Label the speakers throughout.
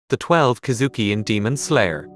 Speaker 1: The 12 Kizuki in Demon Slayer.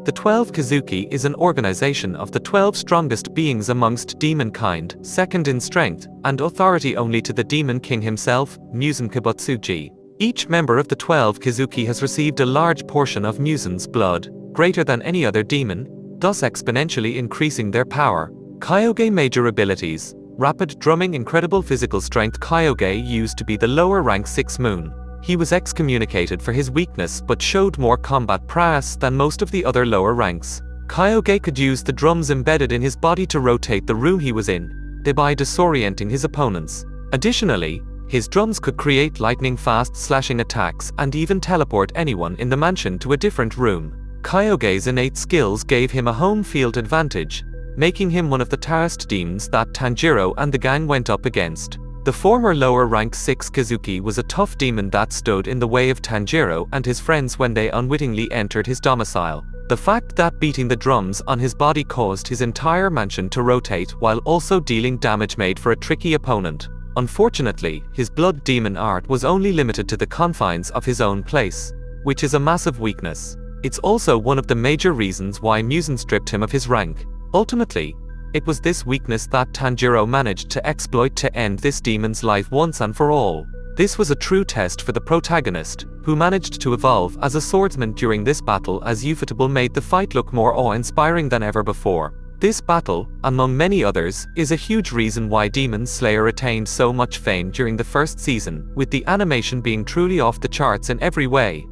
Speaker 1: The 12 Kizuki is an organization of the 12 strongest beings amongst demonkind, second in strength and authority only to the Demon King himself, Muzan Kibutsuji. Each member of the 12 Kizuki has received a large portion of Muzan's blood, greater than any other demon, thus exponentially increasing their power. Kyoge major abilities. Rapid drumming, incredible physical strength. Kyoge used to be the lower rank 6 moon. He was excommunicated for his weakness but showed more combat prowess than most of the other lower ranks. Kyoge could use the drums embedded in his body to rotate the room he was in, thereby disorienting his opponents. Additionally, his drums could create lightning-fast slashing attacks and even teleport anyone in the mansion to a different room. Kyoge's innate skills gave him a home field advantage, making him one of the toughest demons that Tanjiro and the gang went up against. The former lower rank 6 Kizuki was a tough demon that stood in the way of Tanjiro and his friends when they unwittingly entered his domicile. The fact that beating the drums on his body caused his entire mansion to rotate while also dealing damage made for a tricky opponent. Unfortunately, his blood demon art was only limited to the confines of his own place, which is a massive weakness. It's also one of the major reasons why Muzan stripped him of his rank. Ultimately, it was this weakness that Tanjiro managed to exploit to end this demon's life once and for all. This was a true test for the protagonist, who managed to evolve as a swordsman during this battle, as Ufotable made the fight look more awe-inspiring than ever before. This battle, among many others, is a huge reason why Demon Slayer attained so much fame during the first season, with the animation being truly off the charts in every way.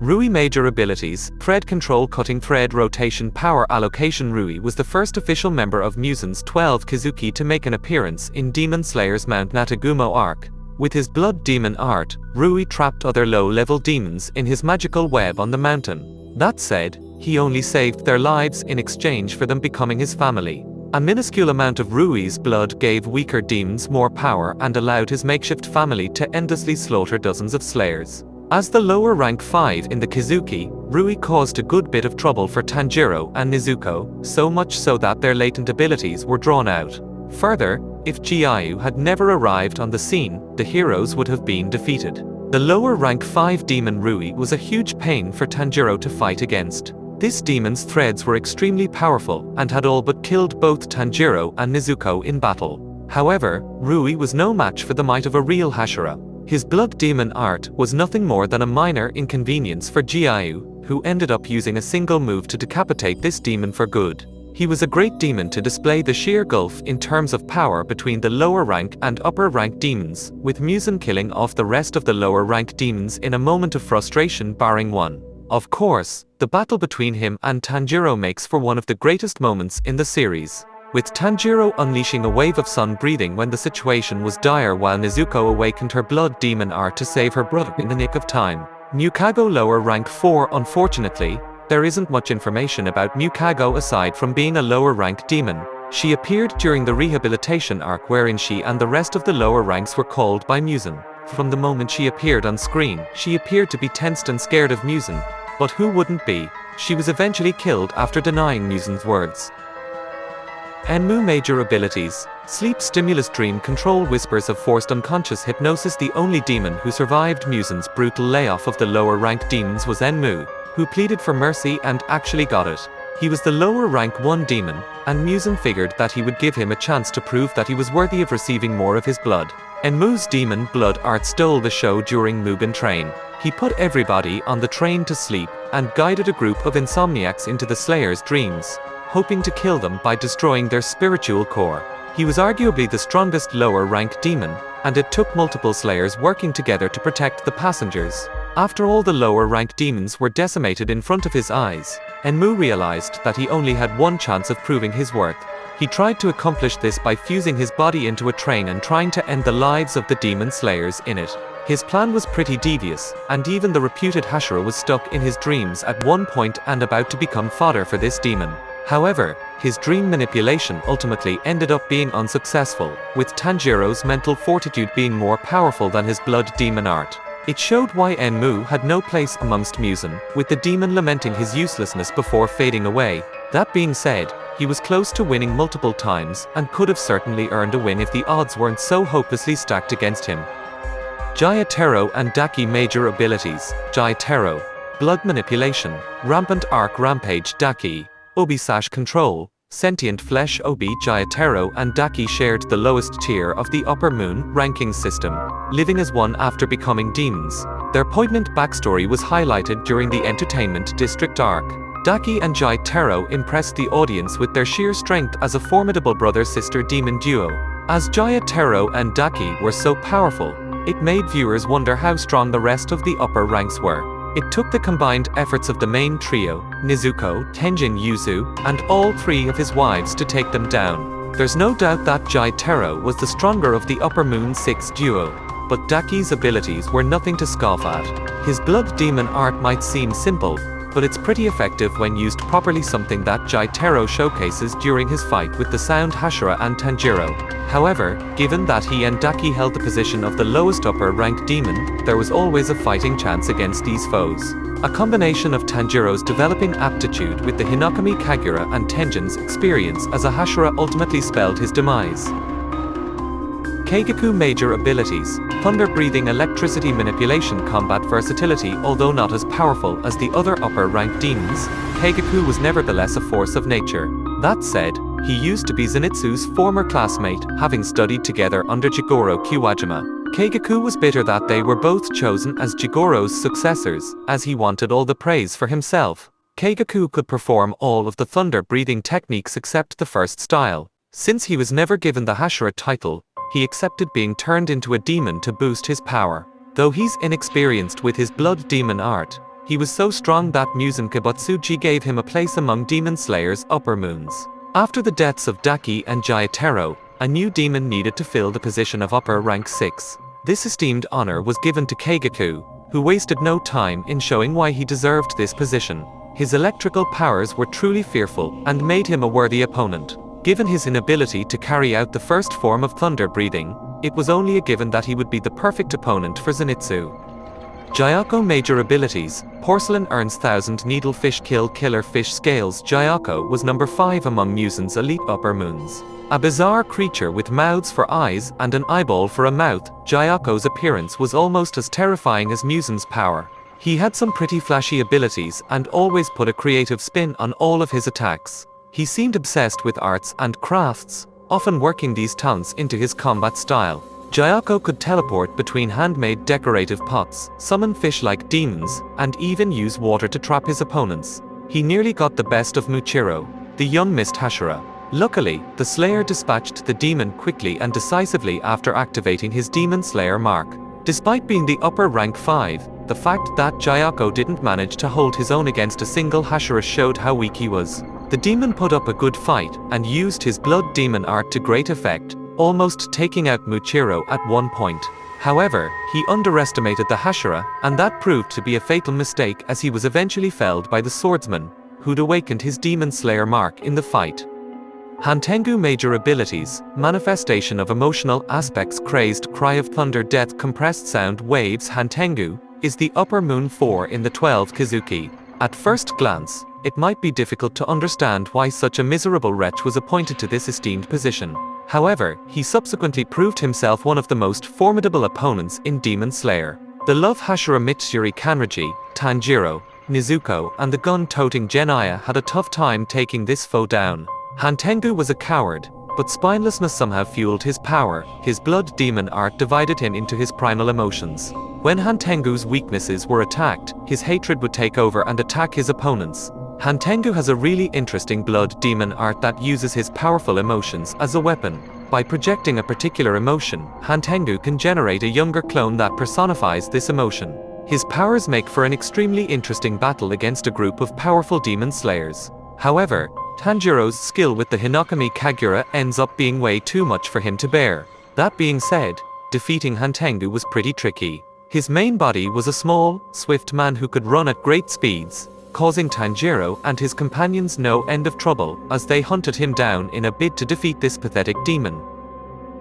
Speaker 1: Rui major abilities. Thread control, cutting thread rotation, power allocation. Rui was the first official member of Muzan's 12 Kizuki to make an appearance in Demon Slayer's Mount Natagumo arc. With his blood demon art, Rui trapped other low-level demons in his magical web on the mountain. That said, he only saved their lives in exchange for them becoming his family. A minuscule amount of Rui's blood gave weaker demons more power and allowed his makeshift family to endlessly slaughter dozens of slayers. As the lower rank 5 in the Kizuki, Rui caused a good bit of trouble for Tanjiro and Nezuko, so much so that their latent abilities were drawn out. Further, if Jiayu had never arrived on the scene, the heroes would have been defeated. The lower rank 5 demon Rui was a huge pain for Tanjiro to fight against. This demon's threads were extremely powerful and had all but killed both Tanjiro and Nezuko in battle. However, Rui was no match for the might of a real Hashira. His blood demon art was nothing more than a minor inconvenience for Jiayu, who ended up using a single move to decapitate this demon for good. He was a great demon to display the sheer gulf in terms of power between the lower rank and upper rank demons, with Muzan killing off the rest of the lower rank demons in a moment of frustration barring one. Of course, the battle between him and Tanjiro makes for one of the greatest moments in the series, with Tanjiro unleashing a wave of sun breathing when the situation was dire while Nezuko awakened her blood demon art to save her brother in the nick of time. Mukago lower rank 4. Unfortunately, there isn't much information about Mukago aside from being a lower rank demon. She appeared during the rehabilitation arc wherein she and the rest of the lower ranks were called by Muzan. From the moment she appeared on screen, she appeared to be tensed and scared of Muzan. But who wouldn't be? She was eventually killed after denying Muzan's words. Enmu major abilities. Sleep stimulus, dream control, whispers of forced unconscious hypnosis. The only demon who survived Muzan's brutal layoff of the lower rank demons was Enmu, who pleaded for mercy and actually got it. He was the lower rank 1 demon, and Muzan figured that he would give him a chance to prove that he was worthy of receiving more of his blood. Enmu's demon blood art stole the show during Mugen Train. He put everybody on the train to sleep and guided a group of insomniacs into the Slayer's dreams, hoping to kill them by destroying their spiritual core. He was arguably the strongest lower rank demon, and it took multiple Slayers working together to protect the passengers. After all the lower rank demons were decimated in front of his eyes, Enmu realized that he only had one chance of proving his worth. He tried to accomplish this by fusing his body into a train and trying to end the lives of the demon Slayers in it. His plan was pretty devious, and even the reputed Hashira was stuck in his dreams at one point and about to become fodder for this demon. However, his dream manipulation ultimately ended up being unsuccessful, with Tanjiro's mental fortitude being more powerful than his blood demon art. It showed why Enmu had no place amongst Muzan, with the demon lamenting his uselessness before fading away. That being said, he was close to winning multiple times and could have certainly earned a win if the odds weren't so hopelessly stacked against him. Jaya-Tero and Daki major abilities. Jaya-Tero, blood manipulation, rampant arc rampage. Daki, Obi-Sash control, sentient flesh. Obi, Jaya-Tero and Daki shared the lowest tier of the Upper Moon ranking system, living as one after becoming demons. Their poignant backstory was highlighted during the Entertainment District arc. Daki and Jaya-Tero impressed the audience with their sheer strength as a formidable brother-sister demon duo. As Jaya-Tero and Daki were so powerful, it made viewers wonder how strong the rest of the upper ranks were. It took the combined efforts of the main trio, Nezuko, Tenjin Yuzu, and all three of his wives to take them down. There's no doubt that Jaya-Tero was the stronger of the Upper Moon 6 duo, but Daki's abilities were nothing to scoff at. His blood demon art might seem simple, but it's pretty effective when used properly, something that Jaya-Tero showcases during his fight with the Sound Hashira and Tanjiro. However, given that he and Daki held the position of the lowest upper ranked demon, there was always a fighting chance against these foes. A combination of Tanjiro's developing aptitude with the Hinokami Kagura and Tenjin's experience as a Hashira ultimately spelled his demise. Keigaku major abilities, thunder-breathing electricity manipulation combat versatility. Although not as powerful as the other upper-ranked demons, Keigaku was nevertheless a force of nature. That said, he used to be Zenitsu's former classmate, having studied together under Jigoro Kiwajima. Keigaku was bitter that they were both chosen as Jigoro's successors, as he wanted all the praise for himself. Keigaku could perform all of the thunder-breathing techniques except the first style. Since he was never given the Hashira title, he accepted being turned into a demon to boost his power. Though he's inexperienced with his blood demon art, he was so strong that Muzan Kibutsuji gave him a place among Demon Slayer's upper moons. After the deaths of Daki and Jaya-Tero, a new demon needed to fill the position of upper rank 6. This esteemed honor was given to Keigaku, who wasted no time in showing why he deserved this position. His electrical powers were truly fearful and made him a worthy opponent. Given his inability to carry out the first form of thunder breathing, it was only a given that he would be the perfect opponent for Zenitsu. Jayako major abilities, porcelain urns, 1000 needlefish kill killer fish scales. Jayako was number 5 among Muzan's elite upper moons. A bizarre creature with mouths for eyes and an eyeball for a mouth, Jayako's appearance was almost as terrifying as Muzan's power. He had some pretty flashy abilities and always put a creative spin on all of his attacks. He seemed obsessed with arts and crafts, often working these talents into his combat style. Jayako could teleport between handmade decorative pots, summon fish-like demons, and even use water to trap his opponents. He nearly got the best of Muchiro, the young Mist Hashira. Luckily, the Slayer dispatched the demon quickly and decisively after activating his Demon Slayer mark. Despite being the upper rank 5, the fact that Jayako didn't manage to hold his own against a single Hashira showed how weak he was. The demon put up a good fight and used his blood demon art to great effect, almost taking out Muchiro at one point. However, he underestimated the Hashira, and that proved to be a fatal mistake as he was eventually felled by the swordsman, who'd awakened his Demon Slayer mark in the fight. Hantengu major abilities, manifestation of emotional aspects, crazed cry of thunder, death, compressed sound waves. Hantengu is the upper moon 4 in the 12 Kizuki. At first glance, it might be difficult to understand why such a miserable wretch was appointed to this esteemed position. However, he subsequently proved himself one of the most formidable opponents in Demon Slayer. The love Hashira Mitsuri Kanroji, Tanjiro, Nezuko, and the gun-toting Geniya had a tough time taking this foe down. Hantengu was a coward, but spinelessness somehow fueled his power. His blood demon art divided him into his primal emotions. When Hantengu's weaknesses were attacked, his hatred would take over and attack his opponents. Hantengu has a really interesting blood demon art that uses his powerful emotions as a weapon. By projecting a particular emotion, Hantengu can generate a younger clone that personifies this emotion. His powers make for an extremely interesting battle against a group of powerful demon slayers. However, Tanjiro's skill with the Hinokami Kagura ends up being way too much for him to bear. That being said, defeating Hantengu was pretty tricky. His main body was a small, swift man who could run at great speeds, causing Tanjiro and his companions no end of trouble as they hunted him down in a bid to defeat this pathetic demon.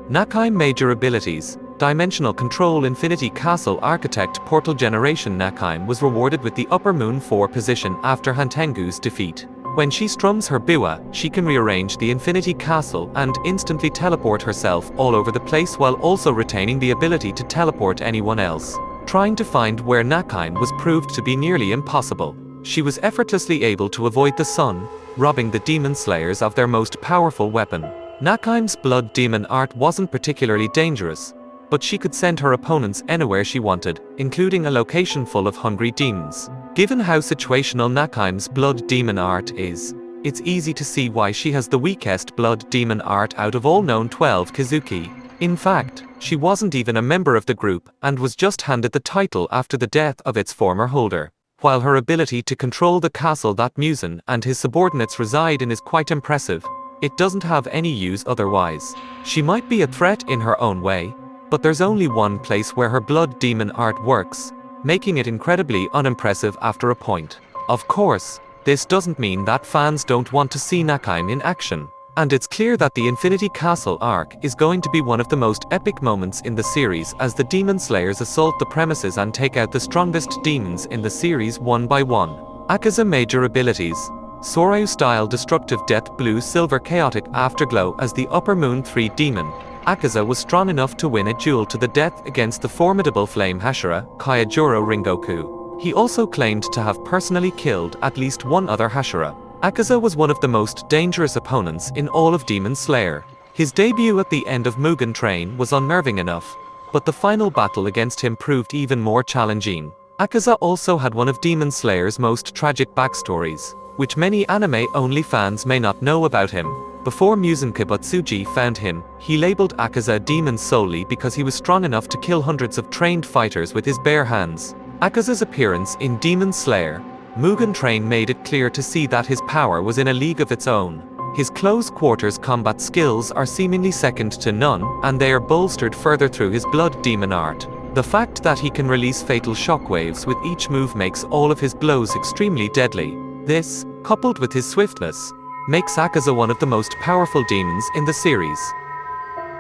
Speaker 1: Nakai major abilities, Dimensional Control, Infinity Castle Architect, Portal Generation. Nakai was rewarded with the Upper Moon 4 position after Hantengu's defeat. When she strums her biwa, she can rearrange the Infinity Castle and instantly teleport herself all over the place while also retaining the ability to teleport anyone else. Trying to find where Nakine was proved to be nearly impossible. She was effortlessly able to avoid the sun, robbing the demon slayers of their most powerful weapon. Nakine's blood demon art wasn't particularly dangerous, but she could send her opponents anywhere she wanted, including a location full of hungry demons. Given how situational Nakine's blood demon art is, it's easy to see why she has the weakest blood demon art out of all known 12 Kizuki. In fact, she wasn't even a member of the group and was just handed the title after the death of its former holder. While her ability to control the castle that Muzan and his subordinates reside in is quite impressive, it doesn't have any use otherwise. She might be a threat in her own way, but there's only one place where her blood demon art works, making it incredibly unimpressive after a point. Of course, this doesn't mean that fans don't want to see Nakine in action. And it's clear that the Infinity Castle arc is going to be one of the most epic moments in the series as the Demon Slayers assault the premises and take out the strongest demons in the series one by one. Akaza major abilities. Soryu-style destructive death blue silver chaotic afterglow as the Upper Moon 3 demon. Akaza was strong enough to win a duel to the death against the formidable flame Hashira, Kyojuro Ringoku. He also claimed to have personally killed at least one other Hashira. Akaza was one of the most dangerous opponents in all of Demon Slayer. His debut at the end of Mugen Train was unnerving enough, but the final battle against him proved even more challenging. Akaza also had one of Demon Slayer's most tragic backstories, which many anime-only fans may not know about him. Before Muzan Kibutsuji found him, he labeled Akaza a demon solely because he was strong enough to kill hundreds of trained fighters with his bare hands. Akaza's appearance in Demon Slayer Mugen Train made it clear to see that his power was in a league of its own. His close quarters combat skills are seemingly second to none, and they are bolstered further through his blood demon art. The fact that he can release fatal shockwaves with each move makes all of his blows extremely deadly. This, coupled with his swiftness, makes Akaza one of the most powerful demons in the series.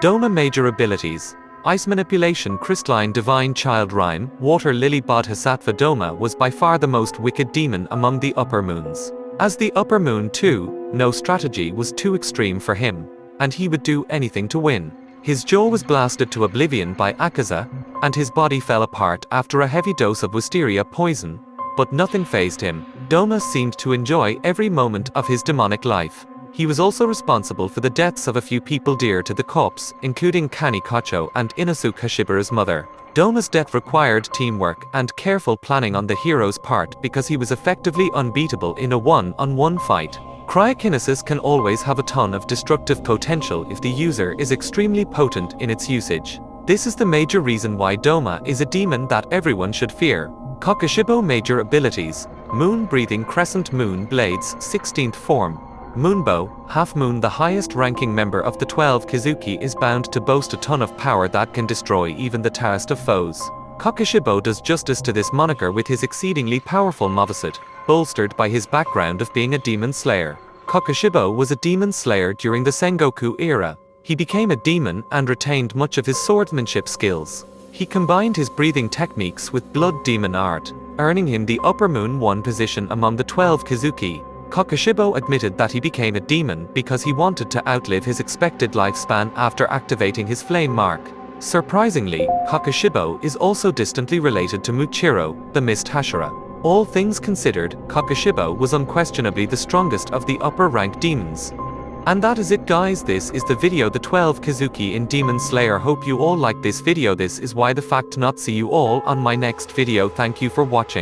Speaker 1: Doma major abilities. Ice Manipulation Crystalline Divine Child Rhyme, Water Lily Bodhisattva Doma was by far the most wicked demon among the Upper Moons. As the Upper Moon too, no strategy was too extreme for him, and he would do anything to win. His jaw was blasted to oblivion by Akaza, and his body fell apart after a heavy dose of wisteria poison, but nothing fazed him. Doma seemed to enjoy every moment of his demonic life. He was also responsible for the deaths of a few people dear to the corpse, including Kani Kacho and Inosuke Hashibara's mother. Doma's death required teamwork and careful planning on the hero's part because he was effectively unbeatable in a one-on-one fight. Cryokinesis can always have a ton of destructive potential if the user is extremely potent in its usage. This is the major reason why Doma is a demon that everyone should fear. Kokushibo major abilities. Moon-breathing Crescent Moon Blades 16th form. Moonbow, Half Moon. The highest ranking member of the 12 Kizuki is bound to boast a ton of power that can destroy even the toughest of foes. Kokushibo does justice to this moniker with his exceedingly powerful moveset, bolstered by his background of being a demon slayer. Kokushibo was a demon slayer during the Sengoku era. He became a demon and retained much of his swordsmanship skills. He combined his breathing techniques with blood demon art, earning him the Upper Moon 1 position among the 12 Kizuki. Kokushibo admitted that he became a demon because he wanted to outlive his expected lifespan after activating his flame mark. Surprisingly, Kokushibo is also distantly related to Muchiro, the Mist Hashira. All things considered, Kokushibo was unquestionably the strongest of the upper rank demons. And that is it guys, this is the video, the 12 Kizuki in Demon Slayer. Hope you all like this video. This is why the fact not. See you all on my next video. Thank you for watching.